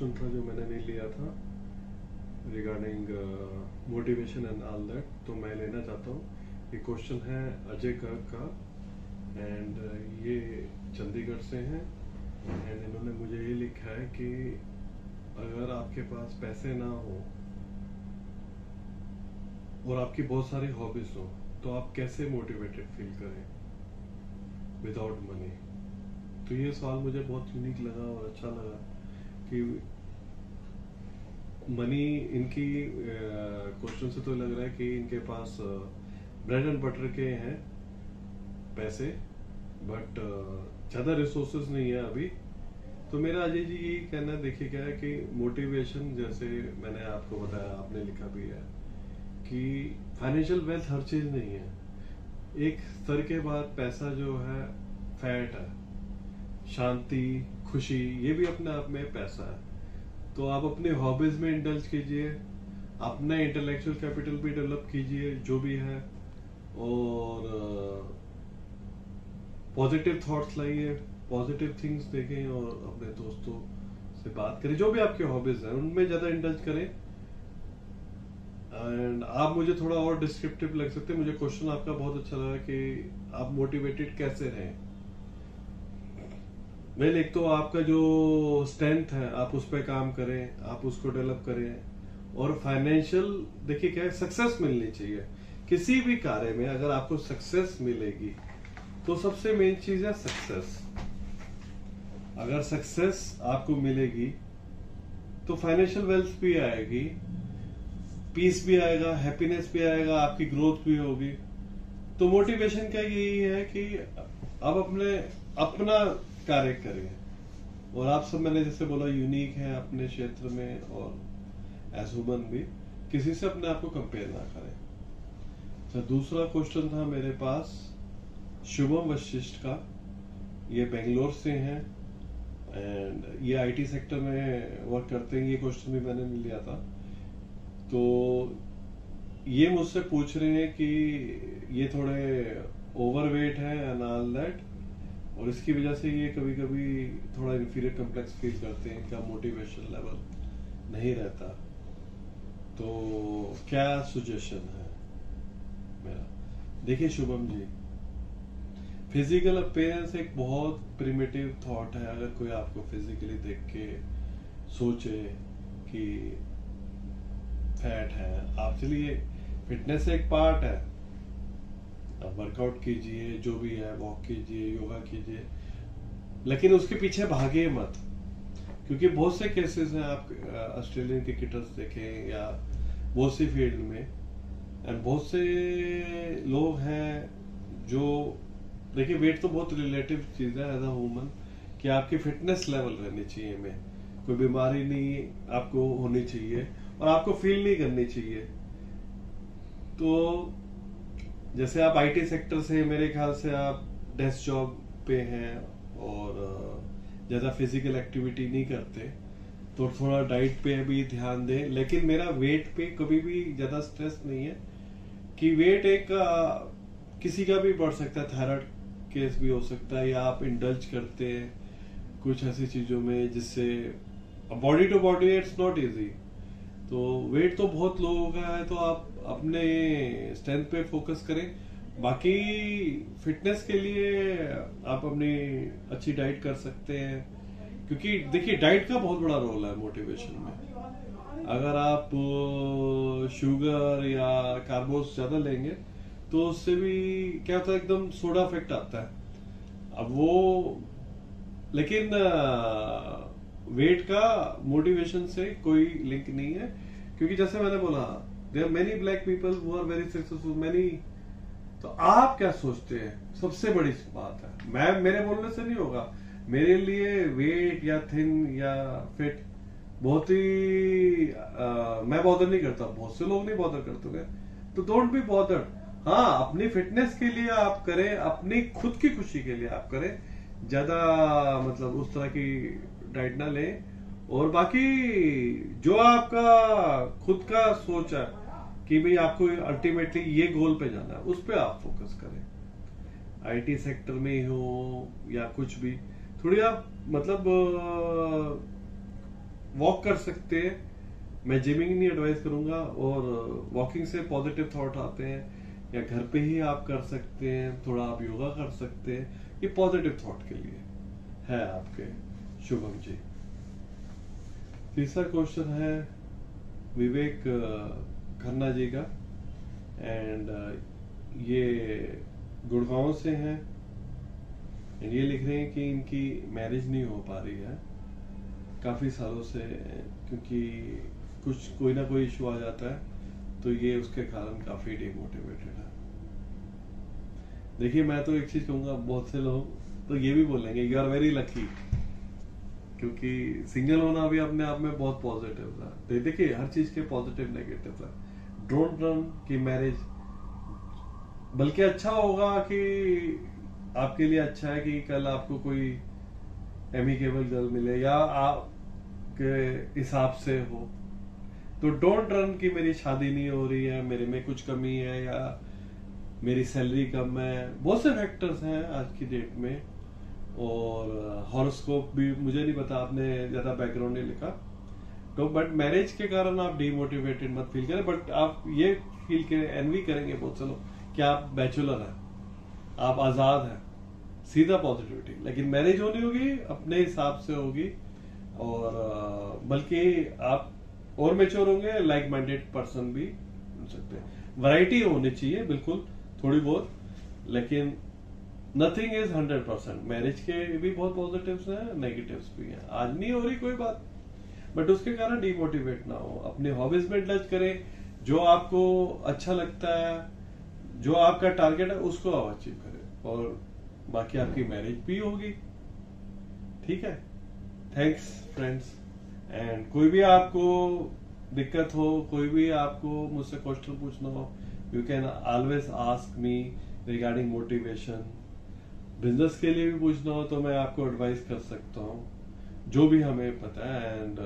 था जो मैंने नहीं लिया था regarding motivation and all that, तो मैं लेना चाहता हूँ। ये क्वेश्चन है अजय गर्ग का एंड ये चंडीगढ़ से हैं एंड इन्होंने मुझे ये लिखा है कि अगर आपके पास पैसे ना हो और आपकी बहुत सारी हॉबीज हो तो आप कैसे मोटिवेटेड फील करें विदाउट मनी। तो ये सवाल मुझे बहुत यूनिक लगा और अच्छा लगा कि मनी इनकी क्वेश्चन से तो लग रहा है कि इनके पास ब्रेड एंड बटर के हैं पैसे, बट ज़्यादा रिसोर्सेज नहीं है अभी। तो मेरा अजय जी यही कहना है, देखिए क्या है कि मोटिवेशन, जैसे मैंने आपको बताया, आपने लिखा भी है कि फाइनेंशियल वेल्थ हर चीज़ नहीं है। एक स्तर के बाद पैसा जो है फैट है, शांति, खुशी, ये भी अपने आप में पैसा है। तो आप अपने हॉबीज में इंडल्ज कीजिए, अपना इंटेलेक्चुअल कैपिटल भी डेवलप कीजिए जो भी है, और पॉजिटिव थॉट्स लाइए, पॉजिटिव थिंग्स देखें और अपने दोस्तों से बात करें। जो भी आपके हॉबीज हैं उनमें ज्यादा इंडल्ज करें। एंड आप मुझे थोड़ा और डिस्क्रिप्टिव लग सकते हैं। मुझे क्वेश्चन आपका बहुत अच्छा लगा कि आप मोटिवेटेड कैसे रहें। वेल, एक तो आपका जो स्ट्रेंथ है आप उस पर काम करें, आप उसको डेवलप करें। और फाइनेंशियल, देखिए क्या है, सक्सेस मिलनी चाहिए किसी भी कार्य में। अगर आपको सक्सेस मिलेगी तो सबसे मेन चीज है सक्सेस। अगर सक्सेस आपको मिलेगी तो फाइनेंशियल वेल्थ भी आएगी, पीस भी आएगा, हैप्पीनेस भी आएगा, आपकी ग्रोथ भी होगी। तो मोटिवेशन का यही है कि आप अपना कार्य करें। और आप सब, मैंने जैसे बोला, यूनिक है अपने क्षेत्र में, और एज ह्यूमन भी किसी से अपने आप को कंपेयर ना करें। तो दूसरा क्वेश्चन था मेरे पास शुभम वशिष्ठ का। ये बेंगलोर से हैं एंड ये आईटी सेक्टर में वर्क करते हैं। ये क्वेश्चन भी मैंने नहीं लिया था। तो ये मुझसे पूछ रहे हैं कि ये थोड़े ओवरवेट है एंड ऑल दैट, और इसकी वजह से ये कभी कभी थोड़ा इंफीरियर कॉम्प्लेक्स फील करते हैं, इनका मोटिवेशन लेवल नहीं रहता। तो क्या सजेशन है मेरा? देखिए शुभम जी, फिजिकल अपीयरेंस एक बहुत प्रिमिटिव थॉट है। अगर कोई आपको फिजिकली देख के सोचे कि फैट है, आप चलिए, फिटनेस एक पार्ट है, आप वर्कआउट कीजिए, जो भी है, वॉक कीजिए, योगा कीजिए, लेकिन उसके पीछे भागे मत। क्योंकि बहुत से केसेस हैं, आप ऑस्ट्रेलियन क्रिकेटर्स देखें या बहुत सी फील्ड में, एंड बहुत से लोग हैं जो, देखिए वेट तो बहुत रिलेटिव चीज है एज अ ह्यूमन, कि आपकी फिटनेस लेवल रहनी चाहिए में, कोई बीमारी नहीं आपको होनी चाहिए और आपको फील नहीं करनी चाहिए। तो जैसे आप आईटी सेक्टर से, मेरे ख्याल से आप डेस्क जॉब पे हैं और ज्यादा फिजिकल एक्टिविटी नहीं करते, तो थोड़ा डाइट पे भी ध्यान दें। लेकिन मेरा वेट पे कभी भी ज्यादा स्ट्रेस नहीं है कि वेट एक किसी का भी बढ़ सकता है, थायराइड केस भी हो सकता है, या आप इंडल्ज करते हैं कुछ ऐसी चीजों में जिससे body to body it's not easy. तो वेट तो बहुत लोगों का है, तो आप अपने स्ट्रेंथ पे फोकस करें। बाकी फिटनेस के लिए आप अपनी अच्छी डाइट कर सकते हैं, क्योंकि देखिए डाइट का बहुत बड़ा रोल है मोटिवेशन में। अगर आप शुगर या कार्बोस ज्यादा लेंगे तो उससे भी क्या होता है, एकदम सोडा इफेक्ट आता है। अब वो, लेकिन वेट का मोटिवेशन से कोई लिंक नहीं है, क्योंकि जैसे मैंने बोला, there are many black people who are very successful, many. तो आप क्या सोचते हैं? सबसे बड़ी बात है, मेरे बोलने से नहीं होगा। मेरे लिए वेट या थिन या फिट बहुत ही मैं बॉदर नहीं करता, बहुत से लोग नहीं बॉदर करते हैं, तो डोंट बी बॉदर्ड। हाँ, अपनी फिटनेस के लिए आप करें, अपनी खुद की खुशी के लिए आप करें, ज्यादा मतलब उस तरह की डाइट ना लें। और बाकी जो आपका खुद का सोच है कि भाई आपको अल्टीमेटली ये गोल पे जाना है, उस पे आप फोकस करें। आईटी सेक्टर में हो या कुछ भी, थोड़ी आप मतलब वॉक कर सकते हैं, मैं जिमिंग नहीं एडवाइस करूंगा, और वॉकिंग से पॉजिटिव थॉट आते हैं, या घर पे ही आप कर सकते हैं, थोड़ा आप योगा कर सकते हैं, ये पॉजिटिव थॉट के लिए है आपके शुभम जी। तीसरा क्वेश्चन है विवेक खन्ना जी का, एंड ये गुड़गांव से हैं, एंड ये लिख रहे हैं कि इनकी मैरिज नहीं हो पा रही है काफी सालों से, क्योंकि कुछ कोई ना कोई इशू आ जाता है, तो ये उसके कारण काफी डिमोटिवेटेड है। देखिए मैं तो एक चीज कहूंगा, बहुत से लोग तो ये भी बोलेंगे यू आर वेरी लकी, क्योंकि सिंगल होना भी अपने आप में बहुत पॉजिटिव है। देखिए हर चीज के पॉजिटिव नेगेटिव है। डोंट रन की मैरिज, बल्कि अच्छा होगा कि आपके लिए अच्छा है कि कल आपको कोई एमिकेबल गर्ल मिले या आपके हिसाब से हो, तो डोंट रन कि मेरी शादी नहीं हो रही है, मेरे में कुछ कमी है, या मेरी सैलरी कम है। बहुत से फैक्टर्स हैं आज की डेट में, और हॉरोस्कोप भी मुझे नहीं पता, आपने ज्यादा बैकग्राउंड नहीं लिखा, तो बट मैरिज के कारण आप डिमोटिवेटेड मत फील करें, बट आप ये फील करें, एनवी करेंगे बहुत से लोग कि आप बैचलर हैं, आप आजाद हैं, सीधा पॉजिटिविटी। लेकिन मैरिज होनी होगी अपने हिसाब से होगी, और बल्कि आप और मैच्योर होंगे, लाइक माइंडेड पर्सन भी मिल सकते हैं। वैरायटी होनी चाहिए बिल्कुल थोड़ी बहुत, लेकिन नथिंग इज 100%। मैरिज के भी बहुत पॉजिटिव्स हैं, नेगेटिव्स भी हैं। आज नहीं हो रही कोई बात, बट उसके कारण डिमोटिवेट ना हो, अपने हॉबीज में इंडल्ज करें, जो आपको अच्छा लगता है, जो आपका टारगेट है उसको आप अचीव करें, और बाकी आपकी मैरिज भी होगी। ठीक है, थैंक्स फ्रेंड्स। एंड कोई भी आपको दिक्कत हो, कोई भी आपको मुझसे क्वेश्चन पूछना हो, you can always ask me regarding motivation. Business के लिए भी पूछना हो तो मैं आपको एडवाइस कर सकता हूँ, जो भी हमें पता है। एंड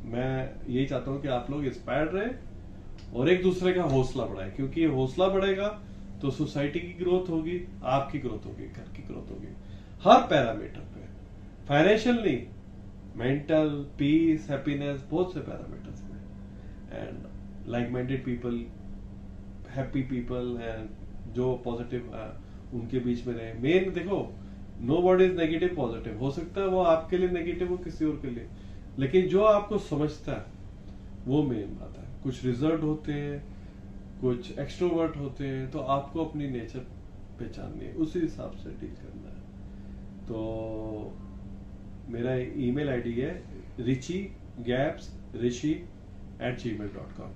मैं यही चाहता हूँ कि आप लोग इंस्पायर्ड रहे और एक दूसरे का हौसला बढ़ाएं, क्योंकि हौसला बढ़ेगा तो सोसाइटी की ग्रोथ होगी, आपकी ग्रोथ होगी, घर की ग्रोथ होगी, हर पैरामीटर पे। फाइनेंशियल नहीं, मेंटल पीस, हैप्पीनेस, बहुत से पैरामीटर्स में। And like minded people, happy people, and जो पॉजिटिव है उनके बीच में रहे। मेन देखो, nobody is negative positive, हो सकता है वो आपके लिए नेगेटिव हो, किसी और के लिए, लेकिन जो आपको समझता है वो मेन बात है। कुछ रिजर्व होते हैं, कुछ एक्सट्रोवर्ट होते हैं, तो आपको अपनी नेचर पहचाननी है, उसी हिसाब से डील करना है। तो मेरा ईमेल आईडी है rishi@gmail.com,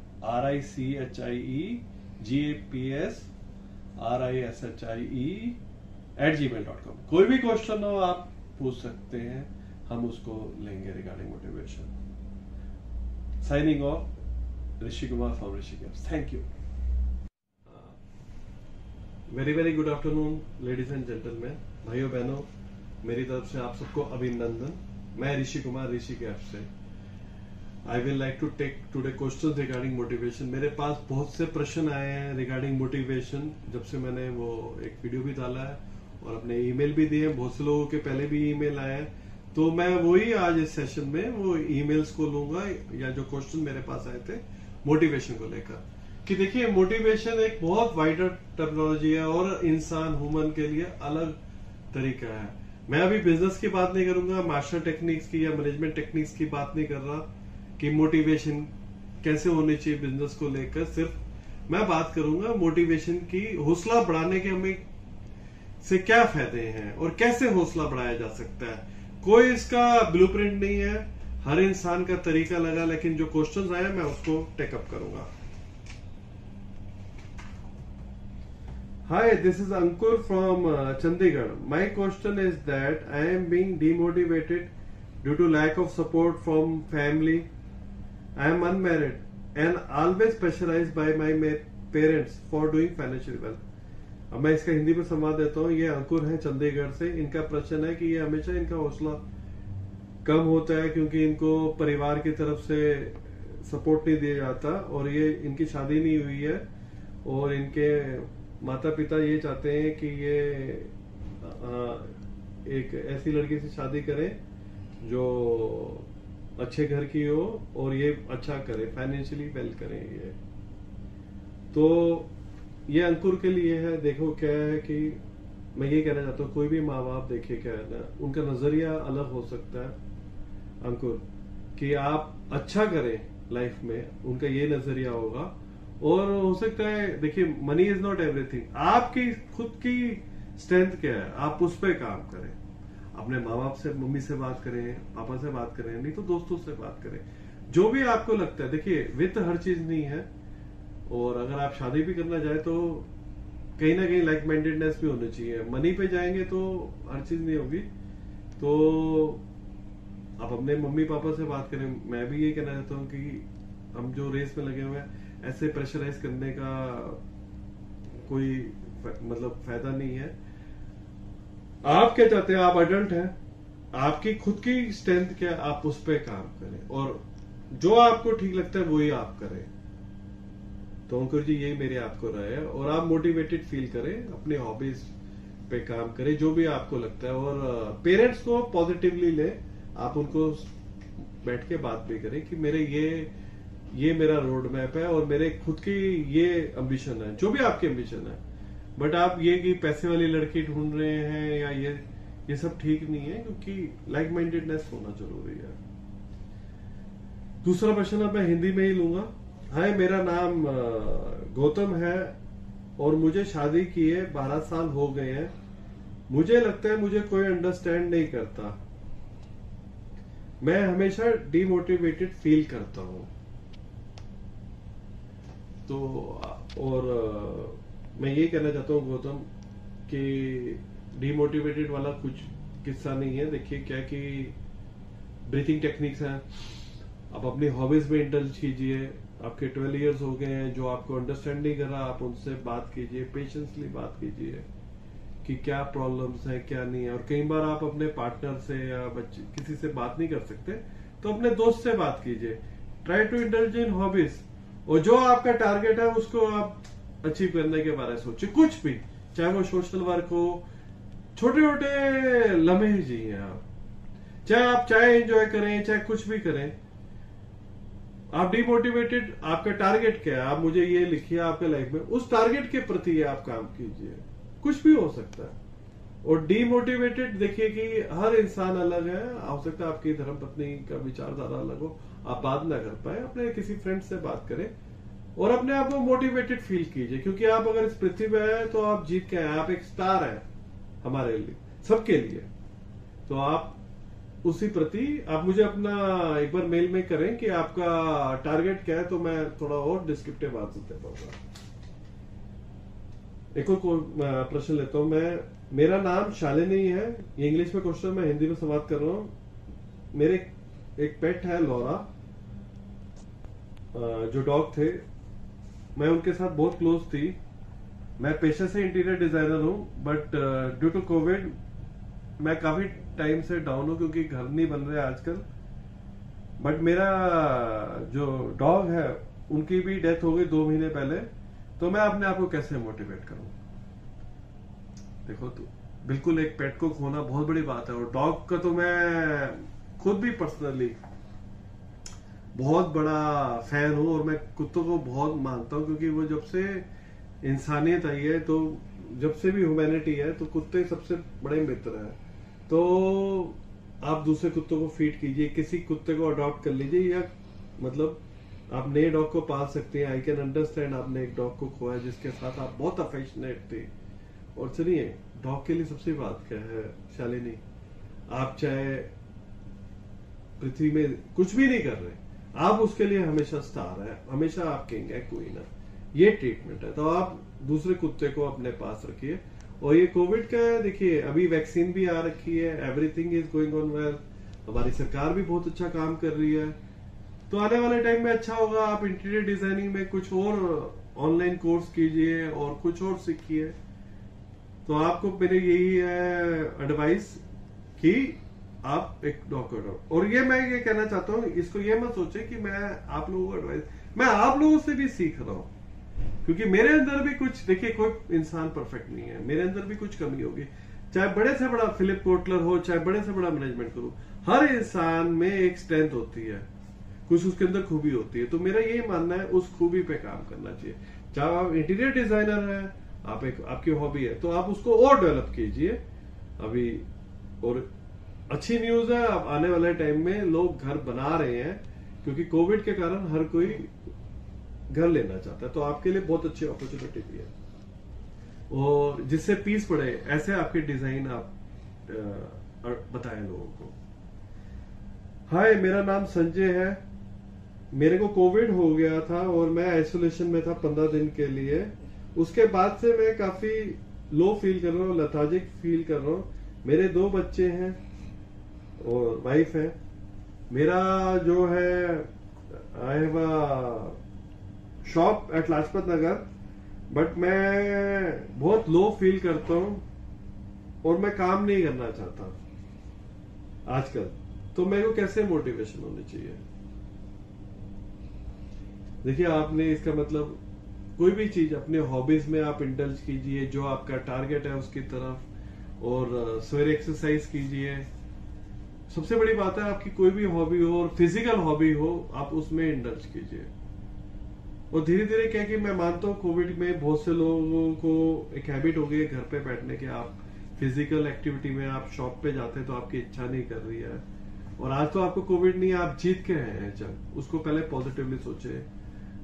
RICHIEGAPSRISHIE@gmail.com। कोई भी क्वेश्चन हो आप पूछ सकते हैं, हम उसको लेंगे regarding motivation. Signing off, Rishi Kumar from Rishi caps. Thank you. Very very good afternoon ladies and gentleman, भाइयों बहनों, मेरी तरफ से आप सबको अभिनंदन। मैं ऋषि कुमार, ऋषि कैप्स से। I will like to take today question regarding motivation. मेरे पास बहुत से प्रश्न आए हैं रिगार्डिंग मोटिवेशन, जब से मैंने वो एक वीडियो भी डाला है और अपने ईमेल भी दिए हैं। बहुत से लोगों के पहले भी ईमेल आए हैं, तो मैं वही आज इस सेशन में वो ईमेल्स को लूंगा, या जो क्वेश्चन मेरे पास आए थे मोटिवेशन को लेकर। कि देखिए, मोटिवेशन एक बहुत वाइडर टेक्नोलॉजी है और इंसान ह्यूमन के लिए अलग तरीका है। मैं अभी बिजनेस की बात नहीं करूंगा, मास्टर टेक्निक्स की या मैनेजमेंट टेक्निक्स की बात नहीं कर रहा कि मोटिवेशन कैसे होनी चाहिए बिजनेस को लेकर। सिर्फ मैं बात करूंगा मोटिवेशन की, हौसला बढ़ाने के हमें से क्या फायदे हैं और कैसे हौसला बढ़ाया जा सकता है। कोई इसका ब्लूप्रिंट नहीं है, हर इंसान का तरीका लगा, लेकिन जो क्वेश्चंस आए मैं उसको टेकअप करूंगा। Hi, this is Ankur from Chandigarh. My question is that I am being demotivated due to lack of support from family. I am unmarried and always pressurized by my parents for doing financial well. अब मैं इसका हिंदी में संवाद देता हूँ। ये अंकुर है चंडीगढ़ से। इनका प्रश्न है कि ये हमेशा इनका हौसला कम होता है क्योंकि इनको परिवार की तरफ से सपोर्ट नहीं दिया जाता, और ये इनकी शादी नहीं हुई है, और इनके माता पिता ये चाहते हैं कि ये एक ऐसी लड़की से शादी करें जो अच्छे घर की हो और ये अच्छा करे, फाइनेंशियली वेल करें ये। तो ये अंकुर के लिए है। देखो क्या है कि मैं ये कहना चाहता हूँ, कोई भी माँ बाप देखिए क्या है ना, उनका नजरिया अलग हो सकता है अंकुर, कि आप अच्छा करें लाइफ में, उनका ये नजरिया होगा। और हो सकता है, देखिए मनी इज नॉट एवरीथिंग, आपकी खुद की स्ट्रेंथ क्या है, आप उस पर काम करें। अपने माँ बाप से, मम्मी से बात करें, पापा से बात करें, नहीं तो दोस्तों से बात करें, जो भी आपको लगता है। देखिए वित्त हर चीज नहीं है, और अगर आप शादी भी करना चाहे तो कहीं ना कहीं लाइक माइंडेडनेस भी होनी चाहिए। मनी पे जाएंगे तो हर चीज नहीं होगी। तो आप अपने मम्मी पापा से बात करें। मैं भी ये कहना चाहता हूँ कि हम जो रेस में लगे हुए हैं, ऐसे प्रेशराइज करने का कोई मतलब फायदा नहीं है। आप क्या चाहते हैं, आप अडल्ट हैं, आपकी खुद की स्ट्रेंथ क्या है, आप उस पर काम करें, और जो आपको ठीक लगता है वही आप करें। तो अंकुर जी ये मेरे आपको राय है। और आप मोटिवेटेड फील करें, अपने हॉबीज पे काम करें, जो भी आपको लगता है। और पेरेंट्स को पॉजिटिवली ले, आप उनको बैठ के बात भी करें कि मेरे ये मेरा रोड मैप है और मेरे खुद की ये एम्बिशन है, जो भी आपकी एम्बिशन है। बट आप ये कि पैसे वाली लड़की ढूंढ रहे हैं या ये सब ठीक नहीं है, क्योंकि लाइक माइंडेडनेस होना जरूरी है। दूसरा प्रश्न अब मैं हिंदी में ही लूंगा। हाय, मेरा नाम गौतम है और मुझे शादी किए 12 साल हो गए हैं। मुझे लगता है मुझे कोई अंडरस्टैंड नहीं करता। मैं हमेशा डिमोटिवेटेड फील करता हूं। तो और मैं ये कहना चाहता हूँ गौतम कि डिमोटिवेटेड वाला कुछ किस्सा नहीं है। देखिए क्या कि ब्रीथिंग टेक्निक्स हैं, आप अपनी हॉबीज में इंडल्ज कीजिए। आपके 12 इयर्स हो गए हैं, जो आपको अंडरस्टैंड नहीं कर रहा, आप उनसे बात कीजिए, पेशेंसली बात कीजिए कि क्या प्रॉब्लम्स है क्या नहीं है। और कई बार आप अपने पार्टनर से या बच्चे किसी से बात नहीं कर सकते तो अपने दोस्त से बात कीजिए। Try to indulge in hobbies, और जो आपका टारगेट है उसको आप अचीव करने के बारे में सोचिए। कुछ भी, चाहे वो सोशल वर्क हो, छोटे छोटे लम्हे ही जिए आप, चाहे आप चाय एंजॉय करें, चाहे कुछ भी करें। आप डिमोटिवेटेड, आपका टारगेट क्या है, आप मुझे ये लिखिए आपके लाइफ में, उस टारगेट के प्रति आप काम कीजिए। कुछ भी हो सकता है। और डिमोटिवेटेड, देखिए कि हर इंसान अलग है। हो सकता है आपकी धर्मपत्नी का विचारधारा अलग हो, आप बात ना कर पाए, अपने किसी फ्रेंड से बात करें और अपने आप को मोटिवेटेड फील कीजिए। क्योंकि आप अगर इस पृथ्वी पे आए तो आप जीत के आए, आप एक स्टार हैं हमारे लिए, सबके लिए। तो आप उसी प्रति आप मुझे अपना एक बार मेल में करें कि आपका टारगेट क्या है, तो मैं थोड़ा और डिस्क्रिप्टिव आंसर दे पाऊंगा। एक और प्रश्न लेता हूं मैं। मेरा नाम शालिनी है, ये इंग्लिश में क्वेश्चन, मैं हिंदी में संवाद कर रहा हूं। मेरे एक पेट है लौरा, जो डॉग थे, मैं उनके साथ बहुत क्लोज थी। मैं पेशे से इंटीरियर डिजाइनर हूं, बट ड्यू टू कोविड मैं काफी टाइम से डाउन हूं, क्योंकि घर नहीं बन रहे आजकल। बट मेरा जो डॉग है उनकी भी डेथ हो गई 2 महीने पहले। तो मैं अपने आप को कैसे मोटिवेट करूं? देखो, तो बिल्कुल एक पेट को खोना बहुत बड़ी बात है। और डॉग का तो मैं खुद भी पर्सनली बहुत बड़ा फैन हूं, और मैं कुत्तों को बहुत मानता हूं, क्योंकि वो जब से इंसानियत आई है, तो जब से भी ह्यूमैनिटी है, तो कुत्ते सबसे बड़े मित्र हैं। तो आप दूसरे कुत्तों को फीड कीजिए, किसी कुत्ते को अडॉप्ट कर लीजिए, या मतलब आप नए डॉग को पाल सकते हैं। आई कैन अंडरस्टैंड, आपने एक डॉग को खोया जिसके साथ आप बहुत अफेक्शनेट थे। और चलिए, डॉग के लिए सबसे बात क्या है शालिनी, आप चाहे पृथ्वी में कुछ भी नहीं कर रहे, आप उसके लिए हमेशा स्टार है, हमेशा आप किंग है, क्वीन है। ये ट्रीटमेंट है। तो आप दूसरे कुत्ते को अपने पास रखिए। और ये कोविड का है, देखिए अभी वैक्सीन भी आ रखी है, everything is going on well. हमारी सरकार भी बहुत अच्छा काम कर रही है। तो आने वाले टाइम में अच्छा होगा, आप इंटीरियर डिजाइनिंग में कुछ और ऑनलाइन कोर्स कीजिए और कुछ और सीखिए। तो आपको मेरे यही है एडवाइस कि आप एक डॉक्टर। और ये मैं ये कहना चाहता हूँ, इसको ये मत सोचे कि मैं आप लोगों को एडवाइस, मैं आप लोगों से भी सीख रहा हूँ। क्योंकि मेरे अंदर भी कुछ, देखिए कोई इंसान परफेक्ट नहीं है, मेरे अंदर भी कुछ कमी होगी। चाहे बड़े से बड़ा फिलिप कोटलर हो, चाहे बड़े से बड़ा मैनेजमेंट करूं, हर इंसान में एक स्ट्रेंथ होती है, कुछ उसके अंदर खूबी होती है। तो मेरा ये मानना है उस खूबी पे काम करना चाहिए। चाहे आप इंटीरियर डिजाइनर हैं, आपकी हॉबी है, तो आप उसको और डेवलप कीजिए अभी। और अच्छी न्यूज है, अब आने वाले टाइम में लोग घर बना रहे हैं, क्योंकि कोविड के कारण हर कोई घर लेना चाहता है। तो आपके लिए बहुत अच्छी अपॉर्चुनिटी भी है, और जिससे पीस पड़े ऐसे आपके डिजाइन आप बताएं लोगों को। हाय, मेरा नाम संजय है। मेरे को कोविड हो गया था और मैं आइसोलेशन में था 15 दिन के लिए। उसके बाद से मैं काफी लो फील कर रहा हूँ, लेथार्जिक फील कर रहा हूँ। मेरे 2 बच्चे हैं और वाइफ है। मेरा जो है, I have a shop at Lajpat Nagar, but मैं बहुत लो फील करता हूँ और मैं काम नहीं करना चाहता आजकल। तो मेरे को कैसे मोटिवेशन होनी चाहिए? देखिए, आपने इसका मतलब कोई भी चीज अपने हॉबीज में आप इंडल्ज कीजिए, जो आपका टारगेट है उसकी तरफ, और सवेरे एक्सरसाइज कीजिए। सबसे बड़ी बात है, आपकी कोई भी हॉबी हो और फिजिकल हॉबी हो, आप उसमें इंडल्ज कीजिए। और धीरे धीरे क्या कि मैं मानता हूँ कोविड में बहुत से लोगों को एक हैबिट हो गई है घर पे बैठने के। आप फिजिकल एक्टिविटी में आप शॉप पे जाते हैं तो आपकी इच्छा नहीं कर रही है। और आज तो आपको कोविड नहीं, आप जीत के हैं जब, उसको पहले पॉजिटिवली सोचे।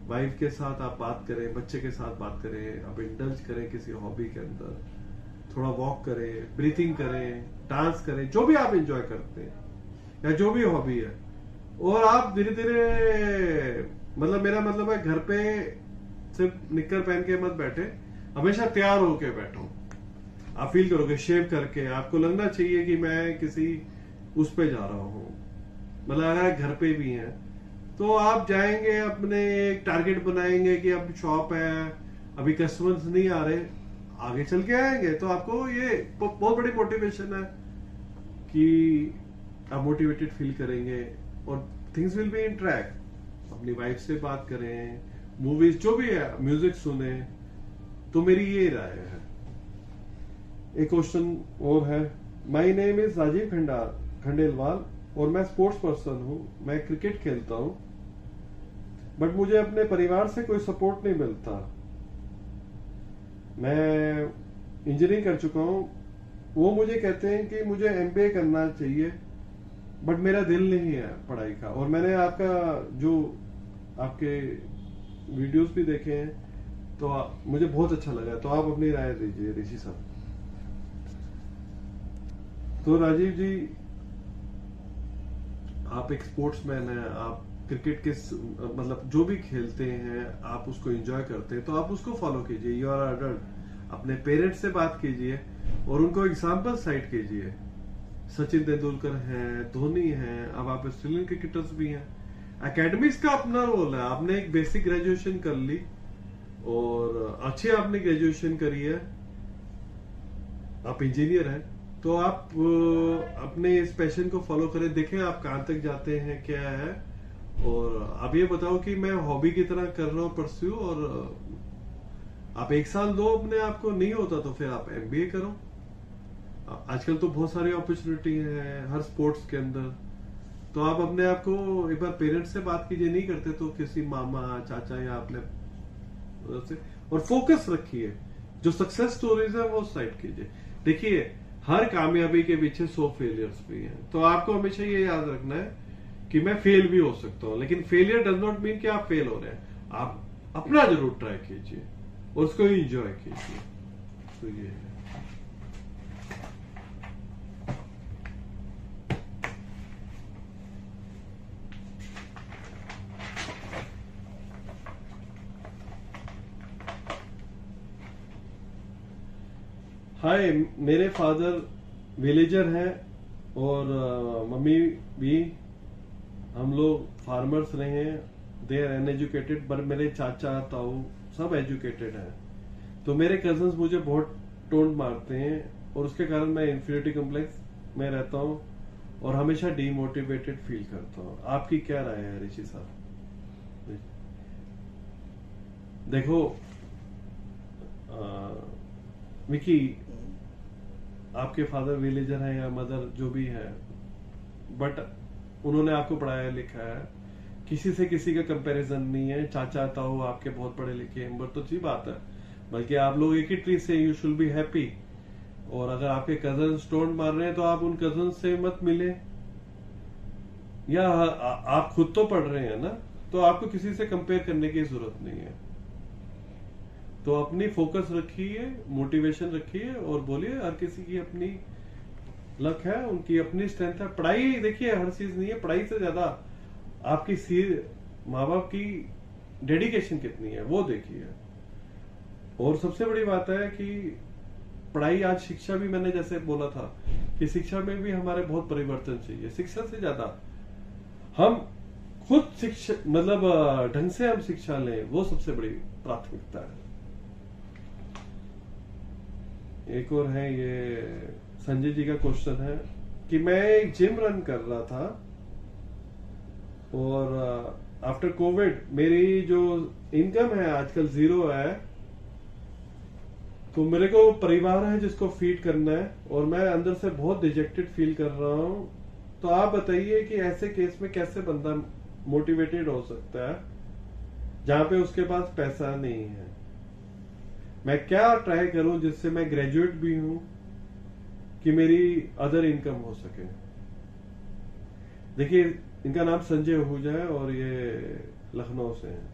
वाइफ के साथ आप बात करें, बच्चे के साथ बात करें, आप इंडल्ज करें किसी हॉबी के अंदर, थोड़ा वॉक करें, ब्रीथिंग करें, डांस करें, जो भी आप एंजॉय करते हैं या जो भी हॉबी है। और आप धीरे धीरे, मतलब मेरा मतलब है, घर पे सिर्फ निक्कर पहन के मत बैठे, हमेशा तैयार होके बैठो। आप फील करोगे शेव करके, आपको लगना चाहिए कि मैं किसी उस पे जा रहा हूँ। मतलब अगर घर पे भी हैं तो आप जाएंगे, अपने एक टारगेट बनाएंगे कि अब शॉप है, अभी कस्टमर्स नहीं आ रहे, आगे चल के आएंगे। तो आपको ये बहुत बड़ी मोटिवेशन है कि आप मोटिवेटेड फील करेंगे और things will be in track. अपनी वाइफ से बात करें, मूवीज जो भी है, म्यूजिक सुने। तो मेरी ये राय है। एक क्वेश्चन और है। My name is Rajiv Khandelwal और मैं स्पोर्ट्स पर्सन हूँ। मैं क्रिकेट खेलता हूँ, बट मुझे अपने परिवार से कोई सपोर्ट नहीं मिलता। मैं इंजीनियरिंग कर चुका हूँ। वो मुझे कहते हैं कि मुझे एमबीए करना चाहिए, बट मेरा दिल नहीं है पढ़ाई का। और मैंने आपके वीडियोस भी देखे हैं, तो मुझे बहुत अच्छा लगा। तो आप अपनी राय दीजिए ऋषि साहब। तो राजीव जी, आप एक स्पोर्ट्समैन हैं, आप क्रिकेट के मतलब जो भी खेलते हैं आप उसको एंजॉय करते हैं, तो आप उसको फॉलो कीजिए। You are adult. अपने पेरेंट्स से बात कीजिए और उनको एग्जाम्पल साइट कीजिए। सचिन तेंदुलकर हैं, धोनी हैं, अब आप ऑस्ट्रेलियन क्रिकेटर्स भी हैं। एकेडमिक्स का अपना रोल है। आपने एक बेसिक ग्रेजुएशन कर ली और अच्छी आपने ग्रेजुएशन करी है, आप इंजीनियर हैं, तो आप अपने इस पैशन को फॉलो करें। देखें आप कहां तक जाते हैं, क्या है। और आप ये बताओ कि मैं हॉबी की तरह कर रहा हूँ परस्यू, और आप 1 साल दो अपने आप को, नहीं होता तो फिर आप एमबीए करो। आजकल तो बहुत सारी अपॉर्चुनिटी है हर स्पोर्ट्स के अंदर। तो आप अपने आप को एक बार पेरेंट्स से बात कीजिए, नहीं करते तो किसी मामा चाचा या अपने से, और फोकस रखिए। जो सक्सेस स्टोरीज है वो साइड कीजिए। देखिए, हर कामयाबी के पीछे 100 फेलियर्स भी हैं। तो आपको हमेशा ये याद रखना है कि मैं फेल भी हो सकता हूँ, लेकिन फेलियर डज नॉट मीन कि आप फेल हो रहे हैं। आप अपना जरूर ट्राई कीजिए और उसको एंजॉय कीजिए। तो ये है। हाय, मेरे फादर विलेजर हैं और मम्मी भी। हम लोग फार्मर्स रहे हैं। दे आर अनएजुकेटेड, पर मेरे चाचा ताऊ सब एजुकेटेड हैं। तो मेरे कजन्स मुझे बहुत टोंट मारते हैं और उसके कारण मैं इंफीरियरिटी कॉम्प्लेक्स में रहता हूँ और हमेशा डीमोटिवेटेड फील करता हूँ। आपकी क्या राय है ऋषि साहब? देखो विकी, आपके फादर विलेजर हैं या मदर जो भी है, बट उन्होंने आपको पढ़ाया लिखा है, किसी से किसी का कंपैरिजन नहीं है। चाचा ताऊ आपके बहुत पढ़े लिखे हैं, तो अच्छी बात है, बल्कि आप लोग एक ही ट्री से, यू शुड बी हैप्पी। और अगर आपके कजन स्टोन मार रहे हैं तो आप उन कजन से मत मिले, या आप खुद तो पढ़ रहे हैं ना, तो आपको किसी से कंपेयर करने की जरूरत नहीं है। तो अपनी फोकस रखिए, मोटिवेशन रखिए और बोलिए हर किसी की अपनी लक है, उनकी अपनी स्ट्रेंथ है। पढ़ाई देखिए हर चीज नहीं है, पढ़ाई से ज्यादा आपकी माँ बाप की डेडिकेशन कितनी है वो देखिए। और सबसे बड़ी बात है कि पढ़ाई, आज शिक्षा भी, मैंने जैसे बोला था कि शिक्षा में भी हमारे बहुत परिवर्तन चाहिए। शिक्षा से ज्यादा हम खुद शिक्षा, मतलब ढंग से हम शिक्षा लें, वो सबसे बड़ी प्राथमिकता है। एक और है, ये संजय जी का क्वेश्चन है कि मैं एक जिम रन कर रहा था और आफ्टर कोविड मेरी जो इनकम है आजकल 0 है, तो मेरे को परिवार है जिसको फीड करना है और मैं अंदर से बहुत डिजेक्टेड फील कर रहा हूं। तो आप बताइए कि ऐसे केस में कैसे बंदा मोटिवेटेड हो सकता है जहां पे उसके पास पैसा नहीं है। मैं क्या ट्राई करूं जिससे मैं ग्रेजुएट भी हूं कि मेरी अदर इनकम हो सके। देखिए, इनका नाम संजय आहूजा है और ये लखनऊ से हैं।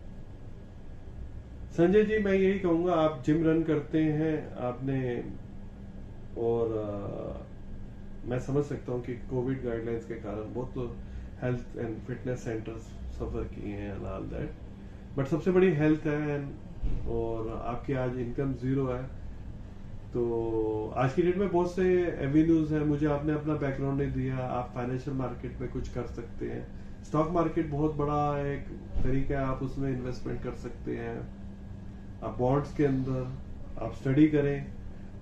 संजय जी, मैं यही कहूंगा, आप जिम रन करते हैं आपने, और मैं समझ सकता हूं कि कोविड गाइडलाइंस के कारण बहुत लोग हेल्थ एंड फिटनेस सेंटर्स सफर किए हैं एंड ऑल दैट, बट सबसे बड़ी हेल्थ है और आपकी आज इनकम 0 है। तो आज की डेट में बहुत से एवेन्यूज है। मुझे आपने अपना बैकग्राउंड नहीं दिया, आप फाइनेंशियल मार्केट में कुछ कर सकते हैं। स्टॉक मार्केट बहुत बड़ा एक तरीका है, आप उसमें इन्वेस्टमेंट कर सकते हैं। आप बॉन्ड्स के अंदर आप स्टडी करें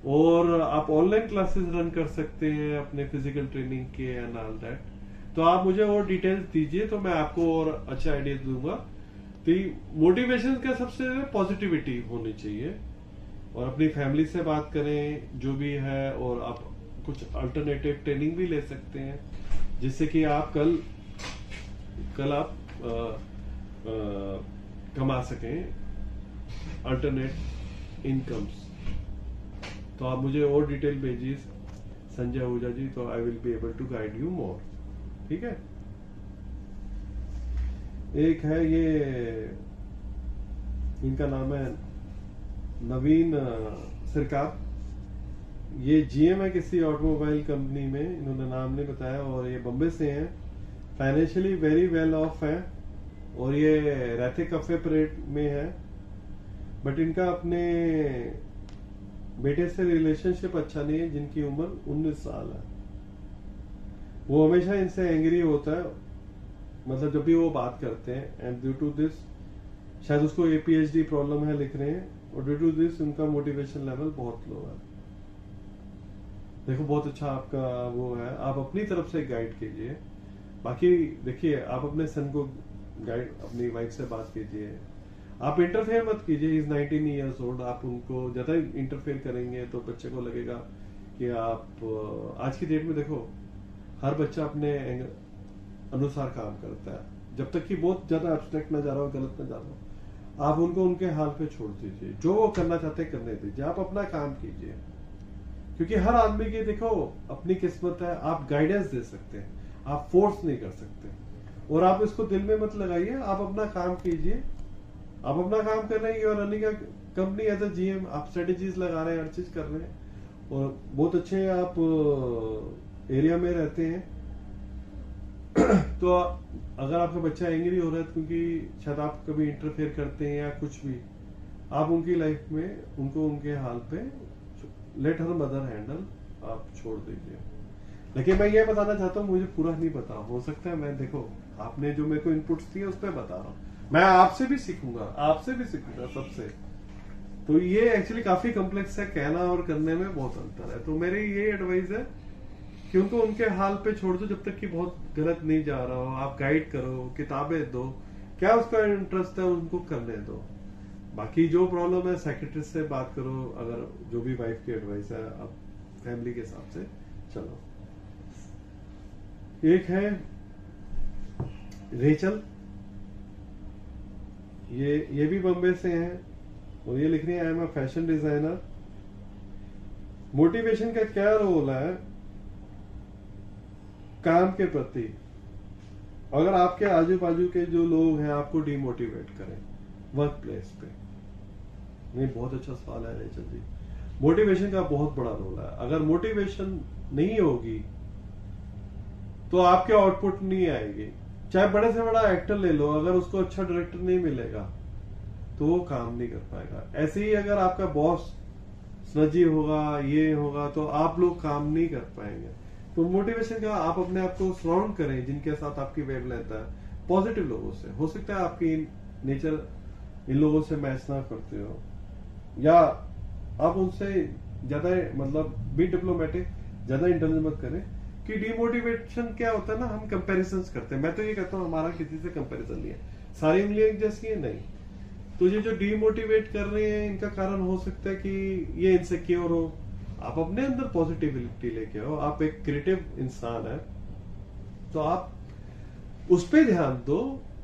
और आप ऑनलाइन क्लासेस रन कर सकते हैं अपने फिजिकल ट्रेनिंग के एंड ऑल दैट। तो आप मुझे और डिटेल्स दीजिए तो मैं आपको और अच्छा आइडिया दूंगा। तो मोटिवेशन का सबसे पॉजिटिविटी होनी चाहिए और अपनी फैमिली से बात करें जो भी है, और आप कुछ अल्टरनेटिव ट्रेनिंग भी ले सकते हैं जिससे कि आप कल आप कमा सकें अल्टरनेट इनकम्स। तो आप मुझे और डिटेल भेजिए संजय आहूजा जी, तो I will be able to guide you more. ठीक है। एक है, ये इनका नाम है नवीन सरकार, ये जीएम है किसी ऑटोमोबाइल कंपनी में, इन्होंने नाम नहीं बताया, और ये बम्बे से हैं। फाइनेंशियली वेरी वेल ऑफ है और ये रहते कफे परेड में है, बट इनका अपने बेटे से रिलेशनशिप अच्छा नहीं है जिनकी उम्र 19 साल है। वो हमेशा इनसे एंग्री होता है, मतलब जब भी वो बात करते हैं, एंड ड्यू टू दिस शायद उसको APHD प्रॉब्लम है लिख रहे हैं, और ड्यू टू दिस उनका मोटिवेशन लेवल बहुत लो है। देखो, बहुत अच्छा आपका वो है, आप अपनी तरफ से गाइड कीजिए। बाकी देखिए, आप अपने सन को गाइड, अपनी वाइफ से बात कीजिए, आप इंटरफेयर मत कीजिए। इज 19 ईयर्स ओल्ड, आप उनको ज्यादा इंटरफेयर करेंगे तो बच्चे को लगेगा कि आप, आज की डेट में देखो हर बच्चा अपने अनुसार काम करता है। जब तक कि बहुत ज्यादा एब्स्ट्रैक्ट ना जा रहा हो, गलत ना जा रहा हो, आप उनको उनके हाल पे छोड़ दीजिए, जो वो करना चाहते करने दीजिए, आप अपना काम कीजिए। क्योंकि हर आदमी की देखो अपनी किस्मत है, आप गाइडेंस दे सकते हैं, आप फोर्स नहीं कर सकते। और आप इसको दिल में मत लगाइए, आप अपना काम कीजिए। आप अपना काम कर रहे हैं, और running company as a GM, आप स्ट्रेटेजीज लगा रहे हैं, हर चीज कर रहे हैं और बहुत अच्छे आप एरिया में रहते हैं। तो अगर आपका बच्चा एंग्री हो रहा है क्योंकि शायद आप कभी इंटरफेयर करते हैं या कुछ भी, आप उनकी लाइफ में उनको उनके हाल पे लेट हर मदर हैंडल, आप छोड़ दीजिए। लेकिन मैं ये बताना चाहता हूँ, मुझे पूरा नहीं पता, हो सकता है मैं, देखो आपने जो मेरे को इनपुट्स दिए उस पर बता रहा हूँ, मैं आपसे भी सीखूंगा सबसे। तो ये एक्चुअली काफी कॉम्प्लेक्स है, कहना और करने में बहुत अंतर है। तो मेरी ये एडवाइस है कि उनको उनके हाल पे छोड़ दो, जब तक कि बहुत गलत नहीं जा रहा हो। आप गाइड करो, किताबें दो, क्या उसका इंटरेस्ट है उनको करने दो। बाकी जो प्रॉब्लम है साइकियाट्रिस्ट से बात करो, अगर जो भी वाइफ की एडवाइस है, आप फैमिली के हिसाब से चलो। एक है रेचल, ये भी बॉम्बे से हैं और ये लिख रही है I am a fashion designer. Motivation का क्या रोल है काम के प्रति? अगर आपके आजू बाजू के जो लोग हैं आपको डिमोटिवेट करें वर्क प्लेस पे, ये बहुत अच्छा सवाल है रेचल जी। मोटिवेशन का बहुत बड़ा रोल है। अगर मोटिवेशन नहीं होगी तो आपके आउटपुट नहीं आएगी। चाहे बड़े से बड़ा एक्टर ले लो, अगर उसको अच्छा डायरेक्टर नहीं मिलेगा तो वो काम नहीं कर पाएगा। ऐसे ही अगर आपका बॉस स्नजी होगा, ये होगा, तो आप लोग काम नहीं कर पाएंगे। तो मोटिवेशन का आप अपने आप को सराउंड करें जिनके साथ आपकी वेवलेंथ है, पॉजिटिव लोगों से। हो सकता है आपकी नेचर इन लोगों से मैच ना करते हो, या आप उनसे ज्यादा मतलब बी डिप्लोमेटिक, ज्यादा इंटेलिजेंट मत करें। कि डिमोटिवेशन क्या होता है ना, हम कंपैरिजंस करते हैं। मैं तो ये कहता हूँ हमारा किसी से कंपैरिजन नहीं है, सारी उंगलियां एक जैसी है नहीं। तो ये जो डिमोटिवेट कर रहे हैं इनका कारण हो सकता है कि ये इनसिक्योर हो। आप अपने अंदर पॉजिटिविटी लेके आओ, आप एक क्रिएटिव इंसान है तो आप उस पर ध्यान दो,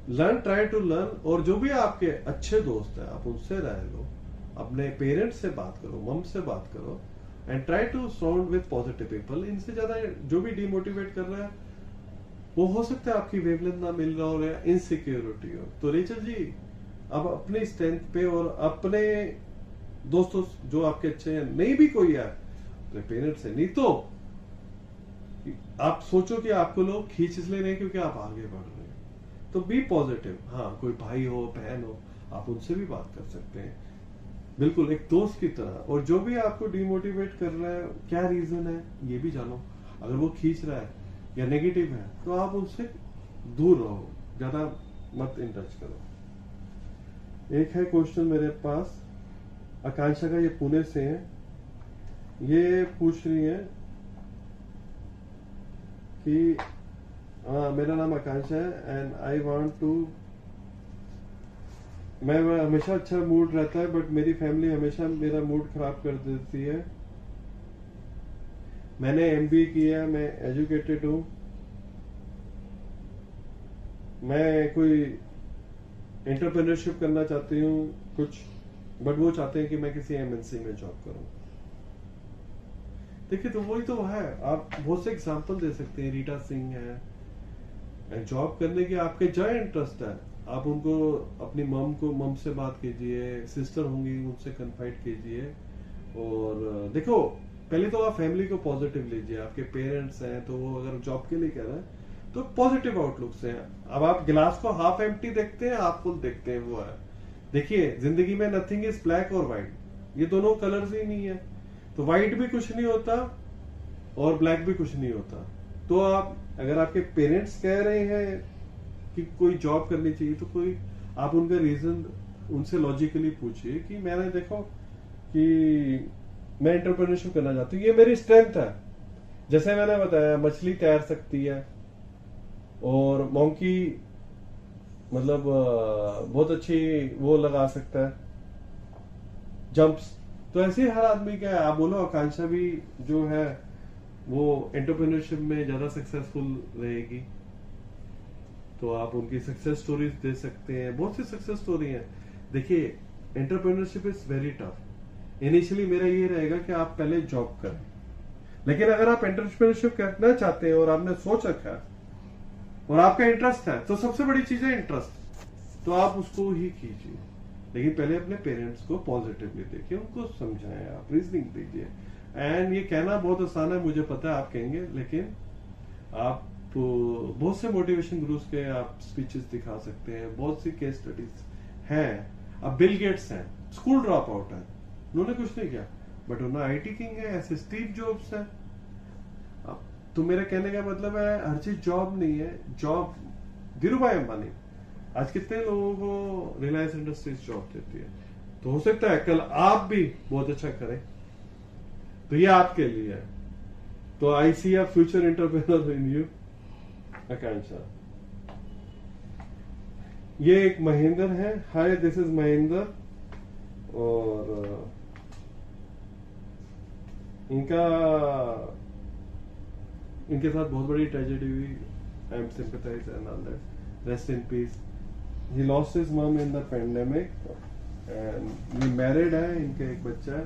लर्न, ट्राई टू लर्न। और जो भी आपके अच्छे दोस्त हैं आप उनसे राय लो, अपने पेरेंट्स से बात करो, मम से बात करो, and try to surround with positive people. इनसे ज्यादा जो भी डिमोटिवेट कर रहा है वो हो सकता है आपकी वेवलेंथ ना मिल रहा हो या इनसिक्योरिटी हो। तो रेचल जी अब अपने स्ट्रेंथ पे और अपने दोस्तों जो आपके अच्छे हैं, नहीं भी कोई है अपने पेरेंट्स से, नहीं तो आप सोचो कि आपको लोग खींच इसलिए रहे क्योंकि आप आगे बढ़ रहे हैं, तो बी पॉजिटिव। हाँ, कोई भाई हो, बहन हो, आप उनसे भी बात कर सकते हैं बिल्कुल एक दोस्त की तरह। और जो भी आपको डिमोटिवेट कर रहा है क्या रीजन है ये भी जानो। अगर वो खींच रहा है या नेगेटिव है तो आप उनसे दूर रहो, ज्यादा मत इन टच करो। एक है क्वेश्चन मेरे पास आकांक्षा का, ये पुणे से है। ये पूछ रही है कि मेरा नाम आकांक्षा है एंड आई वांट टू, मैं हमेशा अच्छा मूड रहता है बट मेरी फैमिली हमेशा मेरा मूड खराब कर देती है। मैंने एमबीए किया, मैं एजुकेटेड हूं, मैं कोई एंटरप्रेन्योरशिप करना चाहती हूँ कुछ, बट वो चाहते हैं कि मैं किसी एमएनसी में जॉब करूं। देखिए तो वही तो है, आप बहुत से एग्जांपल दे सकते हैं। रीटा सिंह है, जॉब करने की आपके जो इंटरेस्ट है आप उनको, अपनी मम से बात कीजिए, सिस्टर होंगी उनसे कन्फाइड कीजिए। और देखो पहले तो आप फैमिली को पॉजिटिव लीजिए। आपके पेरेंट्स हैं तो वो अगर जॉब के लिए कह रहे हैं तो पॉजिटिव आउटलुक से। अब आप गिलास को हाफ एम्प्टी देखते हैं, हाफ फुल देखते हैं, वो है। देखिए जिंदगी में नथिंग इज ब्लैक और व्हाइट, ये दोनों कलर्स ही नहीं है। तो व्हाइट भी कुछ नहीं होता और ब्लैक भी कुछ नहीं होता। तो आप अगर आपके पेरेंट्स कह रहे हैं कि कोई जॉब करनी चाहिए तो कोई आप उनका रीजन उनसे लॉजिकली पूछिए कि मैंने देखो कि मैं एंटरप्रेन्योरशिप करना चाहती हूँ, ये मेरी स्ट्रेंथ है। जैसे मैंने बताया मछली तैर सकती है और मोंकी मतलब बहुत अच्छी वो लगा सकता है जंप्स। तो ऐसे ही हर आदमी का है। आप बोलो आकांक्षा भी जो है वो एंटरप्रेन्योरशिप में ज्यादा सक्सेसफुल रहेगी तो आप उनकी सक्सेस स्टोरीज दे सकते हैं। बहुत सी सक्सेस स्टोरी है। देखिए entrepreneurship is very tough. Initially मेरा ये रहेगा कि आप पहले जॉब करें, लेकिन अगर आप एंटरप्रेन्योरशिप करना चाहते हैं और आपने सोच रखा है और आपका इंटरेस्ट है तो सबसे बड़ी चीज है इंटरेस्ट, तो आप उसको ही कीजिए। लेकिन पहले अपने पेरेंट्स को पॉजिटिवली देखिए, उनको समझाएं, आप रीजनिंग दीजिए। एंड ये कहना बहुत आसान है, मुझे पता है आप कहेंगे, लेकिन आप तो बहुत से मोटिवेशन गुरुज के आप स्पीचेस दिखा सकते हैं, बहुत सी केस स्टडीज हैं। अब बिल गेट्स हैं, स्कूल ड्रॉप आउट है, उन्होंने कुछ नहीं किया बट उन्होंने आईटी किंग है। ऐसे स्टीव जॉब्स है। तो मेरे कहने का मतलब है हर चीज जॉब नहीं है। जॉब धीरू भाई अंबानी आज कितने लोगों को रिलायंस इंडस्ट्रीज जॉब देती है। तो हो सकता है कल आप भी बहुत अच्छा करें, तो ये आपके लिए है। तो I see a future entrepreneur in you Akanksha. ये एक महेंद्र है। Hi this is Mahendra. और इनके साथ बहुत बड़ी ट्रेजेडी हुई। I am sympathize and all that. Rest in peace. He lost his mom in the pandemic and ये married है, इनके एक बच्चा है,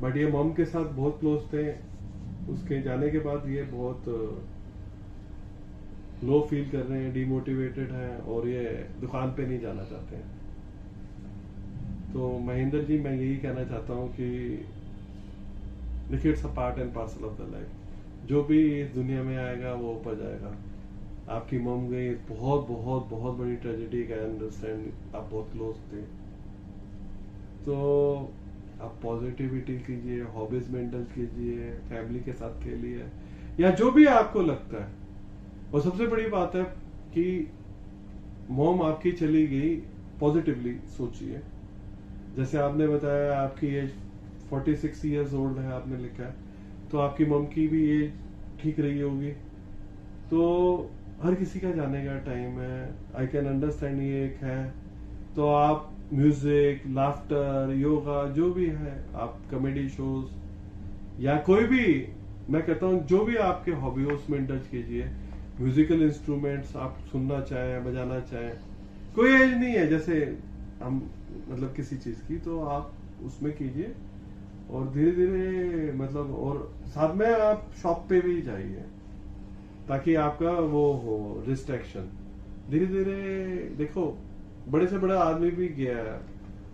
बट ये मॉम के साथ बहुत क्लोज थे. उसके जाने के बाद ये बहुत लो फील कर रहे हैं, डिमोटिवेटेड हैं और ये दुकान पे नहीं जाना चाहते हैं. तो महेंद्र जी, मैं यही कहना चाहता हूँ कि देखिए, it's a part and parcel of the life. जो भी इस दुनिया में आएगा वो ऊपर जाएगा. आपकी मम गई, बहुत बहुत बहुत बड़ी ट्रेजेडी. का अंडरस्टैंड, आप बहुत क्लोज थे. तो आप पॉजिटिविटी कीजिए, हॉबीज मेंटेन कीजिए, फैमिली के साथ खेलिए या जो भी आपको लगता है. और सबसे बड़ी बात है कि मॉम आपकी चली गई, पॉजिटिवली सोचिए. जैसे आपने बताया आपकी एज 46 ईयर्स ओल्ड है, आपने लिखा है, तो आपकी मम की भी एज ठीक रही होगी. तो हर किसी का जाने का टाइम है. I can understand. ये एक है तो आप म्यूजिक, लाफ्टर, योगा, जो भी है, आप कॉमेडी शोज या कोई भी, मैं कहता हूँ जो भी आपके हॉबी हो उसमें इंडल्ज कीजिए. म्यूजिकल इंस्ट्रूमेंट्स आप सुनना चाहें, बजाना चाहें, कोई एज नहीं है. जैसे हम मतलब किसी चीज की, तो आप उसमें कीजिए और धीरे धीरे मतलब, और साथ में आप शॉप पे भी जाइए ताकि आपका वो हो रिस्ट्रिक्शन. धीरे धीरे देखो, बड़े से बड़ा आदमी भी गया है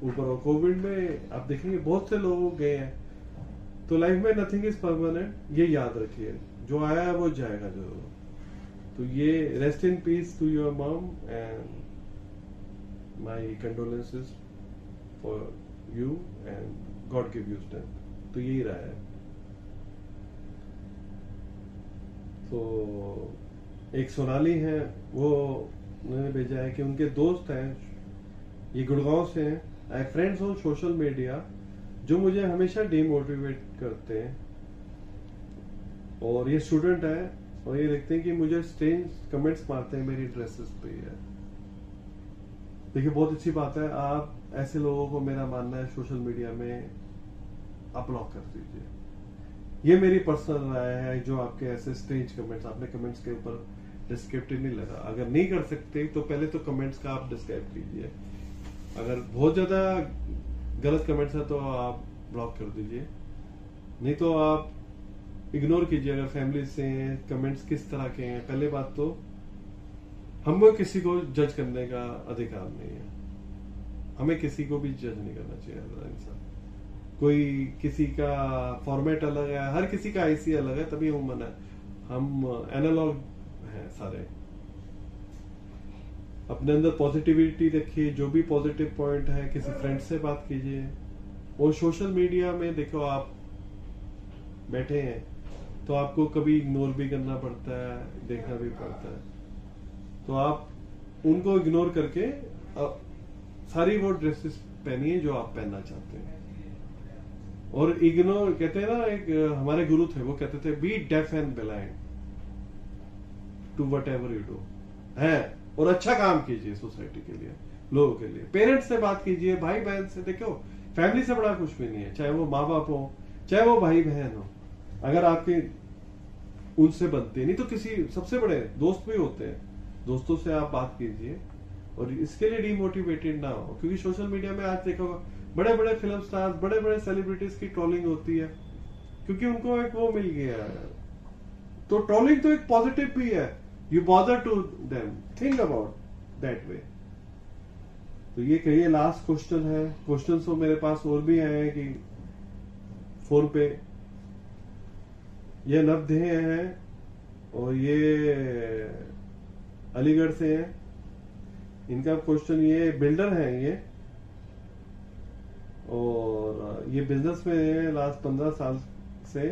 ऊपर, और कोविड में आप देखेंगे बहुत से लोग गए हैं. तो लाइफ में नथिंग इज परमानेंट, ये याद रखिए. जो आया है वो जाएगा जरूर. तो ये rest in peace to your mom and my condolences for you and god give you strength. तो यही रहा है. तो एक सोनाली है, वो उन्होंने भेजा है कि उनके दोस्त हैं, ये गुड़गांव से हैं. आई फ्रेंड्स ऑन सोशल मीडिया जो मुझे हमेशा डिमोटिवेट करते हैं, और ये स्टूडेंट है और ये देखते हैं कि मुझे स्ट्रेंज कमेंट्स मारते हैं मेरी ड्रेसेस पे. है देखिए, बहुत अच्छी बात है. आप ऐसे लोगों को, मेरा मानना है, सोशल मीडिया में आप ब्लॉक कर दीजिए. ये मेरी पर्सनल राय है. जो आपके ऐसे स्ट्रेंज कमेंट्स, आपने कमेंट्स के ऊपर डिस्क्रिप्टिव नहीं लगा, अगर नहीं कर सकते तो पहले तो कमेंट्स का आप डिस्क्राइब कीजिए. अगर बहुत ज्यादा गलत कमेंट्स है तो आप ब्लॉक कर दीजिए, नहीं तो आप इग्नोर कीजिए. अगर फैमिली से कमेंट्स किस तरह के हैं, पहले बात तो हमको किसी को जज करने का अधिकार नहीं है. हमें किसी को भी जज नहीं करना चाहिए. इंसान, कोई किसी का फॉर्मेट अलग है, हर किसी का आईसी अलग है, तभी ह्यूमन है. हम एनालॉग हैं सारे. अपने अंदर पॉजिटिविटी रखिए. जो भी पॉजिटिव पॉइंट है, किसी फ्रेंड से बात कीजिए. और सोशल मीडिया में देखो, आप बैठे हैं तो आपको कभी इग्नोर भी करना पड़ता है, देखना भी पड़ता है. तो आप उनको इग्नोर करके सारी वो ड्रेसेस पहनिए जो आप पहनना चाहते हैं. और इग्नोर, कहते हैं ना, एक हमारे गुरु थे, वो कहते थे be deaf and blind to whatever you do है. और अच्छा काम कीजिए सोसाइटी के लिए, लोगों के लिए. पेरेंट्स से बात कीजिए, भाई बहन से. देखो, फैमिली से बड़ा कुछ भी नहीं है, चाहे वो माँ बाप हो, चाहे वो भाई बहन हो. अगर आपके उनसे बनते नहीं तो किसी सबसे बड़े दोस्त भी होते हैं, दोस्तों से आप बात कीजिए. और इसके लिए डिमोटिवेटेड ना हो, क्योंकि सोशल मीडिया में आज देखो बड़े बड़े फिल्म स्टार्स, बड़े बड़े सेलिब्रिटीज की ट्रोलिंग होती है, क्योंकि उनको एक वो मिल गया है. तो ट्रोलिंग तो एक पॉजिटिव भी है. You bother to them, think about that way. तो ये कहिए लास्ट क्वेश्चन है. क्वेश्चन तो मेरे पास और भी आए हैं कि फोन पे. ये नवदेह हैं और ये अलीगढ़ से हैं. इनका क्वेश्चन, ये बिल्डर हैं ये, और ये बिजनेस में है लास्ट 15 साल से.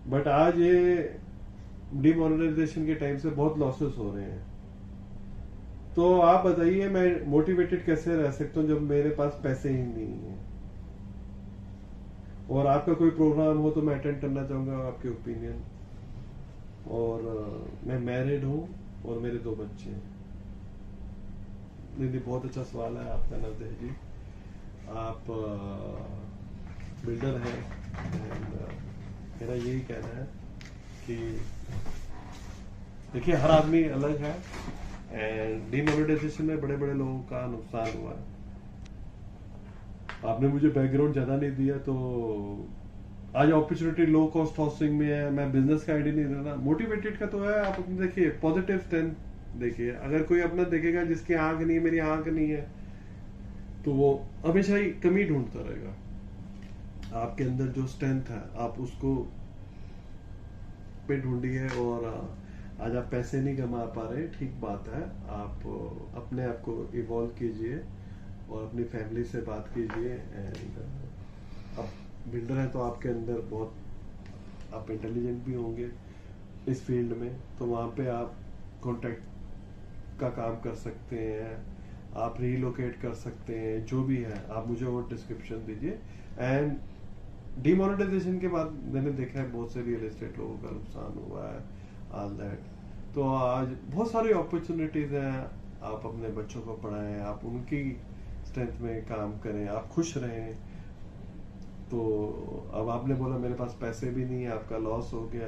बट आज ये डिमोनेटाइजेशन के टाइम से बहुत लॉसेस हो रहे हैं. तो आप बताइए, मैं मोटिवेटेड कैसे रह सकता हूँ जब मेरे पास पैसे ही नहीं है. और आपका कोई प्रोग्राम हो तो मैं अटेंड करना चाहूंगा, आपके ओपिनियन. और मैं मैरिड हूँ और मेरे 2 बच्चे हैं. दीदी, बहुत अच्छा सवाल है आपका नवदेह जी. आप बिल्डर हैं. मेरा यही कहना है कि देखिए हर आदमी अलग है, एंड डीमोनेटाइजेशन में बड़े बड़े लोगों का नुकसान हुआ है। आपने मुझे बैकग्राउंड ज्यादा नहीं दिया, तो आज अपॉर्चुनिटी लो कॉस्ट हाउसिंग में है। मैं बिजनेस का आइडिया नहीं देना, मोटिवेटेड का तो है। आप अपने देखिए पॉजिटिव स्ट्रेंथ देखिए। अगर कोई अपना देखेगा जिसकी आंख नहीं है, मेरी आंख नहीं है, तो वो हमेशा ही कमी ढूंढता रहेगा। आपके अंदर जो स्ट्रेंथ है आप उसको पे ढूंढिए। और आज आप पैसे नहीं कमा पा रहे, ठीक बात है, आप अपने आप को इवॉल्व कीजिए और अपनी फैमिली से बात कीजिए। एंड अब बिल्डर है तो आपके अंदर बहुत आप इंटेलिजेंट भी होंगे इस फील्ड में, तो वहाँ पे आप कॉन्ट्रैक्ट का काम कर सकते हैं, आप रीलोकेट कर सकते हैं, जो भी है आप मुझे और डिस्क्रिप्शन दीजिए। एंड डिमोनेटाइजेशन के बाद मैंने देखा है बहुत से रियल एस्टेट लोगों का नुकसान हुआ है, ऑल दैट। तो आज बहुत सारी अपॉर्चुनिटीज हैं। आप अपने बच्चों को पढ़ाएं, आप उनकी स्ट्रेंथ में काम करें, आप खुश रहें। तो अब आपने बोला मेरे पास पैसे भी नहीं है, आपका लॉस हो गया,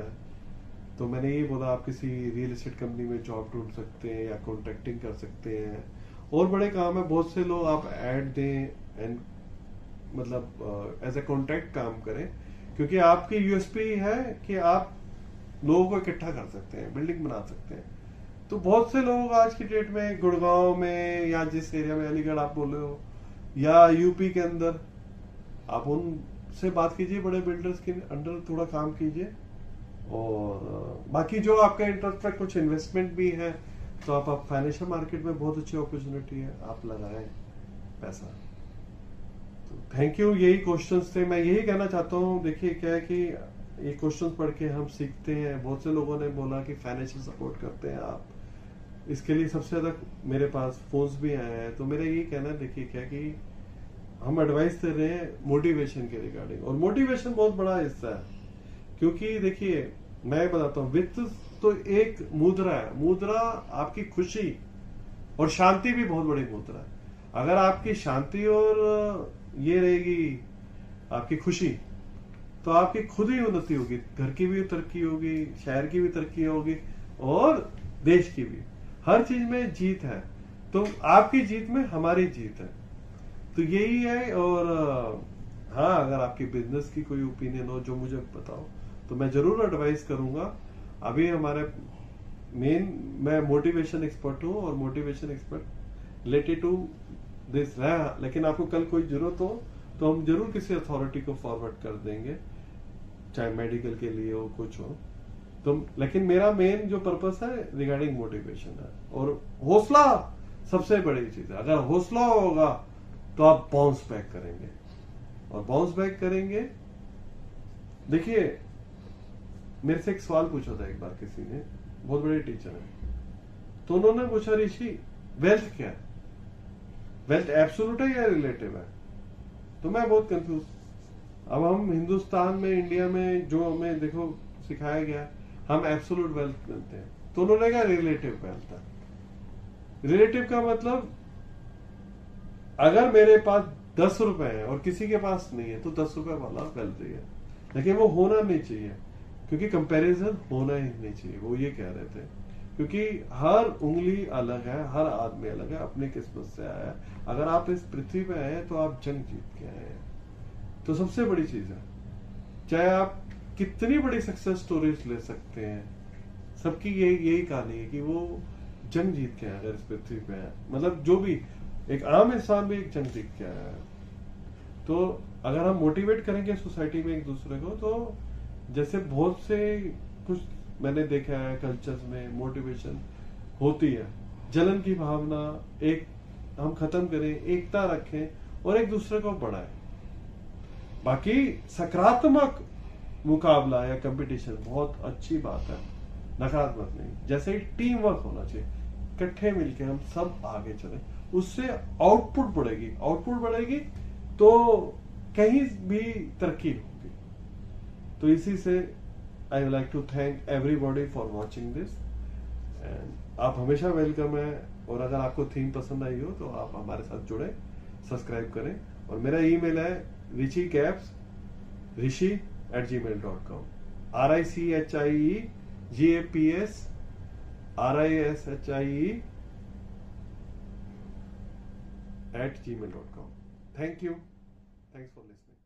तो मैंने ये बोला आप किसी रियल एस्टेट कंपनी में जॉब ढूंढ सकते हैं या कॉन्ट्रैक्टिंग कर सकते हैं। और बड़े काम है, बहुत से लोग आप ऐड दें एंड मतलब एज ए कॉन्ट्रैक्ट काम करें, क्योंकि आपकी यूएसपी है कि आप लोगों को इकट्ठा कर सकते हैं, बिल्डिंग बना सकते हैं। तो बहुत से लोग आज की डेट में गुड़गांव में या जिस एरिया में अलीगढ़ आप बोल रहे हो या यूपी के अंदर, आप उनसे बात कीजिए, बड़े बिल्डर्स के अंडर थोड़ा काम कीजिए। और बाकी जो आपका इंटरेस्ट है, कुछ इन्वेस्टमेंट भी है, तो आप फाइनेंशियल मार्केट में बहुत अच्छी अपॉर्चुनिटी है, आप लगाएं पैसा। तो थैंक यू। यही क्वेश्चंस थे, मैं यही कहना चाहता हूँ। देखिए क्या है कि ये क्वेश्चंस पढ़ के हम सीखते हैं। बहुत से लोगों ने बोला कि फाइनेंशियल सपोर्ट करते हैं आप, इसके लिए सबसे ज्यादा मेरे पास फोन्स भी आए हैं। तो मेरा यही कहना है, देखिए क्या कि हम एडवाइस दे रहे हैं मोटिवेशन के रिगार्डिंग, और मोटिवेशन बहुत बड़ा हिस्सा है। क्योंकि देखिए मैं बताता हूँ, वित्त तो एक मुद्रा है, मुद्रा आपकी खुशी और शांति भी बहुत बड़ी मुद्रा है। अगर आपकी शांति और ये रहेगी आपकी खुशी, तो आपकी खुद ही उन्नति होगी, घर की भी तरक्की होगी, शहर की भी तरक्की होगी और देश की भी। हर चीज में जीत है, तो आपकी जीत में हमारी जीत है, तो यही है। और हाँ, अगर आपकी बिजनेस की कोई ओपिनियन हो जो मुझे बताओ, तो मैं जरूर एडवाइस करूंगा। अभी हमारे मैं मोटिवेशन एक्सपर्ट हूँ, और motivation expert related to this रहा, लेकिन आपको कल कोई जरूरत हो तो हम जरूर किसी अथॉरिटी को फॉरवर्ड कर देंगे, चाहे मेडिकल के लिए हो, कुछ हो तो। लेकिन मेरा मेन जो पर्पस है रिगार्डिंग मोटिवेशन है, और हौसला सबसे बड़ी चीज है। अगर हौसला होगा तो आप बाउंस बैक करेंगे, और बाउंस बैक करेंगे। देखिए मेरे से एक सवाल पूछा था एक बार किसी ने, बहुत बड़े टीचर है, तो उन्होंने पूछा, ऋषि वेल्थ क्या है, वेल्थ एब्सोल्यूट है या रिलेटिव है? तो मैं बहुत कंफ्यूज। अब हम हिंदुस्तान में, इंडिया में जो हमें देखो सिखाया गया, हम एब्सोल्यूट वेल्थ मिलते हैं, तो उन्होंने कहा रिलेटिव वेल्थ है। रिलेटिव का मतलब अगर मेरे पास 10 रुपए है और किसी के पास नहीं है, तो 10 रुपए वाला वेल्थ है, लेकिन वो होना नहीं चाहिए, क्योंकि कंपैरिजन होना ही नहीं चाहिए। वो ये कह रहे थे, क्योंकि हर उंगली अलग है, हर आदमी अलग है, अपनी किस्मत से आया है। अगर आप इस पृथ्वी पे आए हैं तो आप जंग जीत के आए हैं, तो सबसे बड़ी चीज है। चाहे आप कितनी बड़ी सक्सेस स्टोरीज ले सकते हैं, सबकी यही कहानी है कि वो जंग जीत के आया अगर इस पृथ्वी पे है। मतलब जो भी एक आम इंसान भी एक जंग जीत के आया है। तो अगर हम मोटिवेट करेंगे सोसाइटी में एक दूसरे को, तो जैसे बहुत से कुछ मैंने देखा है कल्चर्स में मोटिवेशन होती है, जलन की भावना एक हम खत्म करें, एकता रखें और एक दूसरे को बढ़ाएं। बाकी सकारात्मक मुकाबला या कंपटीशन बहुत अच्छी बात है, नकारात्मक नहीं। जैसे ही टीम वर्क होना चाहिए, इकट्ठे मिलकर हम सब आगे चले, उससे आउटपुट बढ़ेगी। आउटपुट बढ़ेगी तो कहीं भी तरक्की होगी। तो इसी से I would like to thank everybody for watching this, and आप हमेशा वेलकम है। और अगर आपको थीम पसंद आई हो तो आप हमारे साथ जुड़े, सब्सक्राइब करें। और मेरा ईमेल है rishi@gmail.com, RICHIEGAPS RISHIE@gmail.com. Thank you. Thanks for listening.